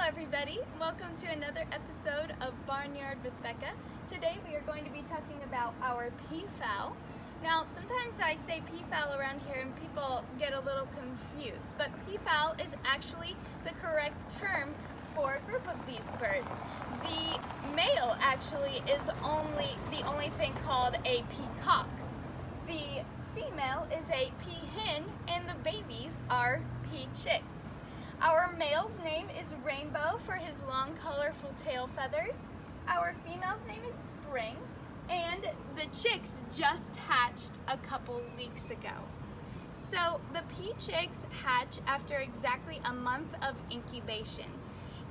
Hello everybody, welcome to another episode of Barnyard with Becca. Today we are going to be talking about our peafowl. Now sometimes I say peafowl around here and people get a little confused, but peafowl is actually the correct term for a group of these birds. The male actually is the only thing called a peacock. The female is a peahen and the babies are peachicks. Our male's name is Rainbow for his long, colorful tail feathers. Our female's name is Spring, and the chicks just hatched a couple weeks ago. So the peachicks hatch after exactly a month of incubation,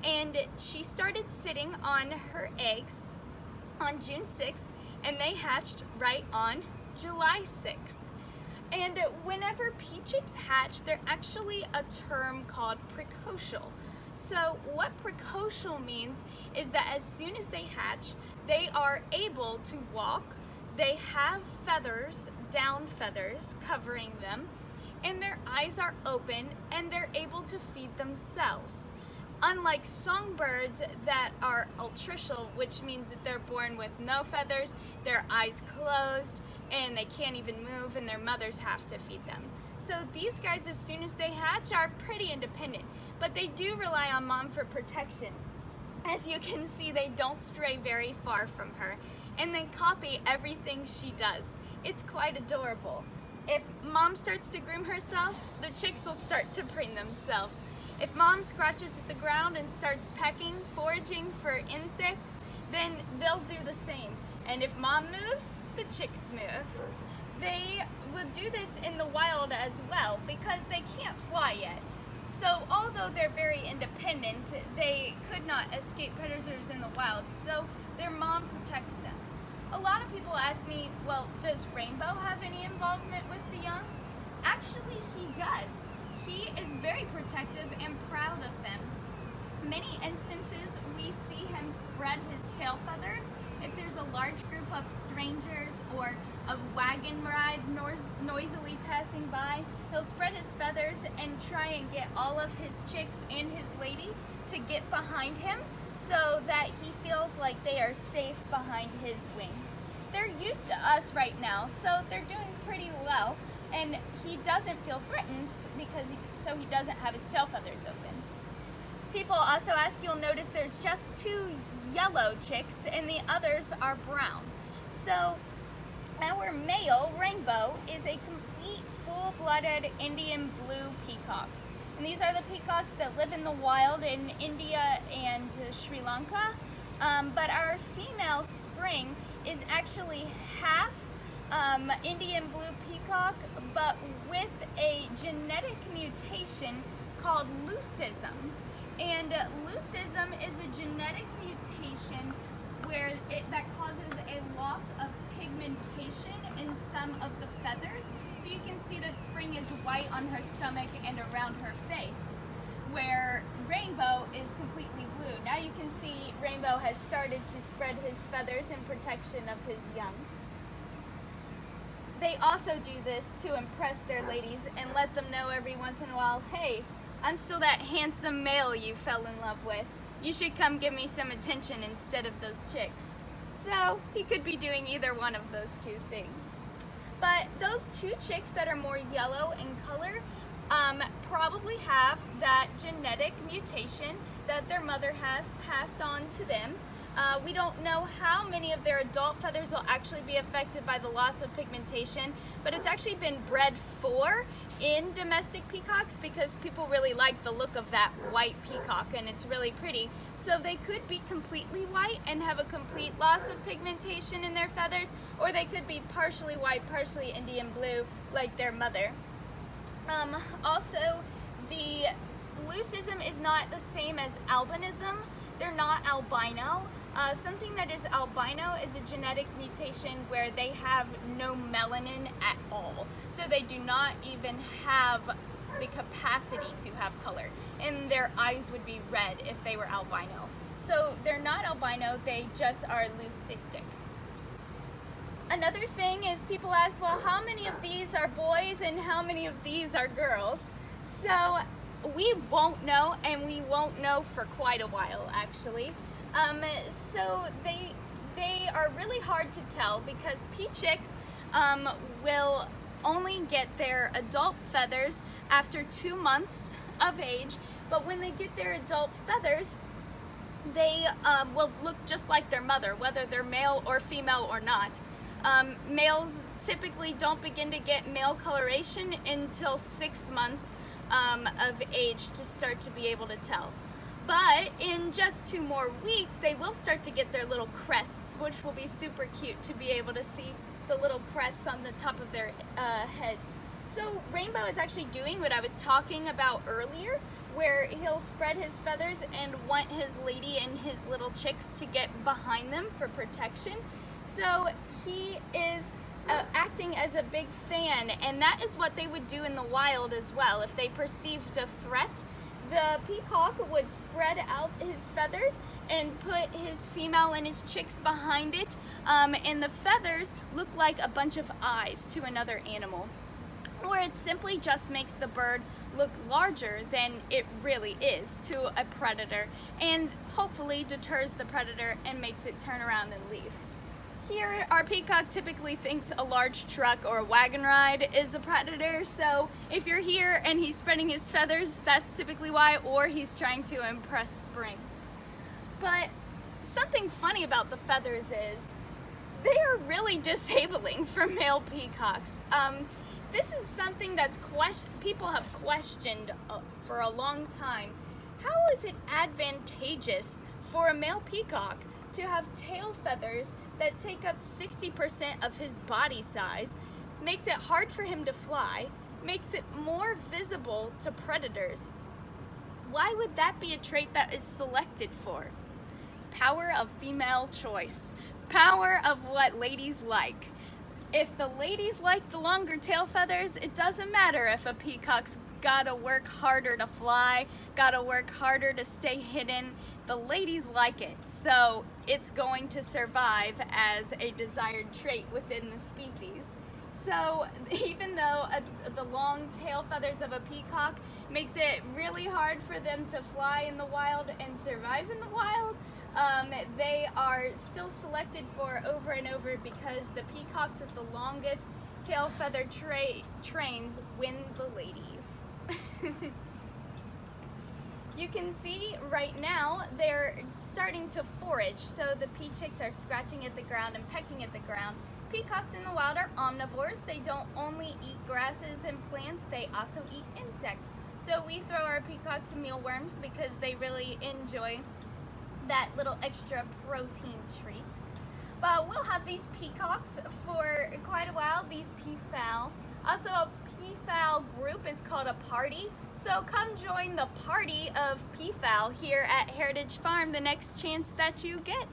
and she started sitting on her eggs on June 6th, and they hatched right on July 6th. And whenever peachicks hatch, they're actually a term called precocial. So what precocial means is that as soon as they hatch, they are able to walk, they have feathers, down feathers covering them, and their eyes are open and they're able to feed themselves. Unlike songbirds that are altricial, which means that they're born with no feathers, their eyes closed, and they can't even move, and their mothers have to feed them. So these guys, as soon as they hatch, are pretty independent, but they do rely on mom for protection. As you can see, they don't stray very far from her, and they copy everything she does. It's quite adorable. If mom starts to groom herself, the chicks will start to preen themselves. If mom scratches at the ground and starts pecking, foraging for insects, then they'll do the same. And if mom moves, the chicks move. They would do this in the wild as well because they can't fly yet. So although they're very independent, they could not escape predators in the wild, so their mom protects them. A lot of people ask me, well, does Rainbow have any involvement with the young? Actually, he does. He is very protective and proud of them. Many instances we see him spread his tail feathers. If there's a large group of strangers or a wagon ride noisily passing by, he'll spread his feathers and try and get all of his chicks and his lady to get behind him so that he feels like they are safe behind his wings. They're used to us right now, so they're doing pretty well, and he doesn't feel threatened because he doesn't have his tail feathers open. People also ask, you'll notice there's just 2 yellow chicks and the others are brown. So our male, Rainbow, is a complete full-blooded Indian blue peacock. And these are the peacocks that live in the wild in India and Sri Lanka. But our female, Spring, is actually half Indian blue peacock, but with a genetic mutation called leucism. And leucism is a genetic mutation where that causes a loss of pigmentation in some of the feathers. So you can see that Spring is white on her stomach and around her face, where Rainbow is completely blue. Now you can see Rainbow has started to spread his feathers in protection of his young. They also do this to impress their ladies and let them know every once in a while, hey, I'm still that handsome male you fell in love with. You should come give me some attention instead of those chicks. So he could be doing either one of those 2 things. But those 2 chicks that are more yellow in color probably have that genetic mutation that their mother has passed on to them. We don't know how many of their adult feathers will actually be affected by the loss of pigmentation, but it's actually been bred for in domestic peacocks because people really like the look of that white peacock and it's really pretty. So they could be completely white and have a complete loss of pigmentation in their feathers, or they could be partially white, partially Indian blue like their mother. Also, the leucism is not the same as albinism. They're not albino. Something that is albino is a genetic mutation where they have no melanin at all. So they do not even have the capacity to have color. And their eyes would be red if they were albino. So they're not albino, they just are leucistic. Another thing is people ask, well, how many of these are boys and how many of these are girls? So we won't know, and we won't know for quite a while, actually. So they are really hard to tell because peachicks will only get their adult feathers after 2 months of age, but when they get their adult feathers, they will look just like their mother, whether they're male or female or not. Males typically don't begin to get male coloration until 6 months of age to start to be able to tell. But in just 2 more weeks, they will start to get their little crests, which will be super cute to be able to see the little crests on the top of their heads. So Rainbow is actually doing what I was talking about earlier, where he'll spread his feathers and want his lady and his little chicks to get behind them for protection. So he is acting as a big fan, and that is what they would do in the wild as well. If they perceived a threat, the peacock would spread out his feathers and put his female and his chicks behind it, and the feathers look like a bunch of eyes to another animal, or it simply just makes the bird look larger than it really is to a predator, and hopefully deters the predator and makes it turn around and leave. Here, our peacock typically thinks a large truck or a wagon ride is a predator, so if you're here and he's spreading his feathers, that's typically why, or he's trying to impress spring. But something funny about the feathers is they are really disabling for male peacocks. This is something that's people have questioned for a long time. How is it advantageous for a male peacock to have tail feathers that take up 60% of his body size, makes it hard for him to fly, makes it more visible to predators? Why would that be a trait that is selected for? Power of female choice. Power of what ladies like. If the ladies like the longer tail feathers, it doesn't matter if a peacock's gotta work harder to fly, gotta work harder to stay hidden. The ladies like it, so it's going to survive as a desired trait within the species. So even though the long tail feathers of a peacock makes it really hard for them to fly in the wild and survive in the wild, they are still selected for over and over because the peacocks with the longest tail feather trains win the ladies. You can see right now they're starting to forage, so the peachicks are scratching at the ground and pecking at the ground. Peacocks in the wild are omnivores. They don't only eat grasses and plants, they also eat insects. So we throw our peacocks mealworms because they really enjoy that little extra protein treat. But we'll have these peacocks for quite a while, these peafowl. Also, a peafowl group is called a party, so come join the party of peafowl here at Heritage Farm the next chance that you get.